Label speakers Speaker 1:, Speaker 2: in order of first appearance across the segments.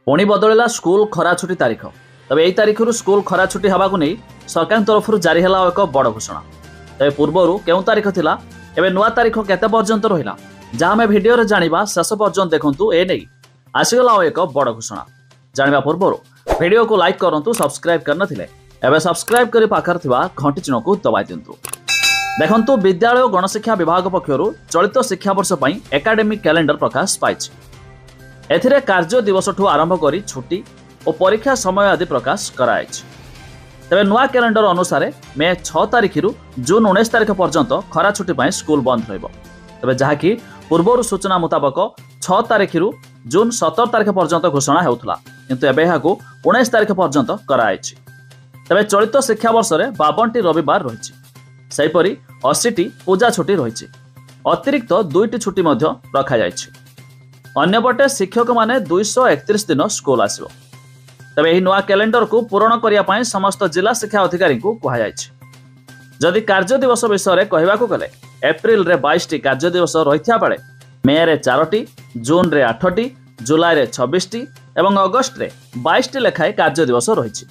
Speaker 1: पुणी बदलला स्कूल खरा छुट्टी तारीख। तबे यही तारीख स्कूल खरा छुट्टी हवा नहीं सरकार तरफ जारी है एक बड़ घोषणा। तबे पूर्वर केउं तारीख थिला एबे नुआ तारीख केते पर्यंत रहिला जहाँ आम भिडियो जानिबा शेष पर्यंत देखंतु ए नहीं आसीगला एक बड़ घोषणा। जानिबा पूर्वर वीडियो को लाइक करंतु सब्सक्राइब करनथिले एबे सब्सक्राइब करी पाखर थिबा घंटी चिन्ह को दबाई दियंतु। देखंतु विद्यालय और गणशिक्षा विभाग पक्षरु चलित शिक्षा वर्ष पई एकाडेमिक कैलेंडर प्रकाश पाइछि। एथिरे कार्य दिवस ठू आरंभ करी छुट्टी और परीक्षा समय आदि प्रकाश कराइछि। तबे नुआ कैलेंडर अनुसार मे 6 तारिख रु जून 19 तारिख पर्यंत खरा छुट्टी पई स्कूल बंद रहिबो। तबे जहाँकि पूर्वर सूचना मुताबक 6 तारिख रु जून 17 तारिख पर्यंत घोषणा हेउथला किंतु एबे एहाकू 19 तारिख पर्यंत कराइछि। तबे चलित शिक्षा वर्ष रे 52टी रविवार रहिछि। सेहिपरि 80टी पूजा छुट्टी रहिछि। अतिरिक्त 2टी छुट्टी मध्य रखा जाइछि। अन्यपटे शिक्षक माने 231 दिन स्कूल आसिबो। तबे एही नुआ कैलेंडर को पूरण करिया पाए समस्त जिला शिक्षा अधिकारी को कहा जाइछि। जदि कार्य दिवस विषय कहवाकू गले एप्रिल रे 22टी कार्य दिवस रहिथिया बेले मे रे 4टी, जून रे 8टी, जुलाई रे 26टी एवं अगस्त रे 22टी लेखाए कार्य दिवस रहिछि।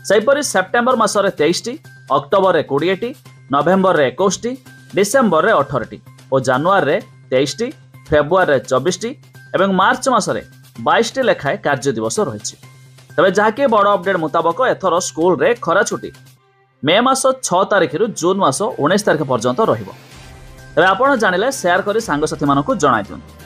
Speaker 1: सेहिपरि सेप्टेम्बर मास रे 23टी, अक्टोबर रे 20टी, नवेम्बर रे 21टी, डिसेम्बर रे 18टी और जनवरी रे 23टी, फेब्रुआरी रे 24टी एवं मार्च मास रे 22टी लेखाए कार्य दिवस रहिछि। तबे जहाँकि बड़ अपडेट मुताबक एथर स्कूल रे खरा छुट्टी मे मास 6 तारिख रु जून मास 19 तारिख पर्यंत रहिबो। तबे आपण जानिले शेयर करी सांगसाथी मानकु जणाइ दियंतु।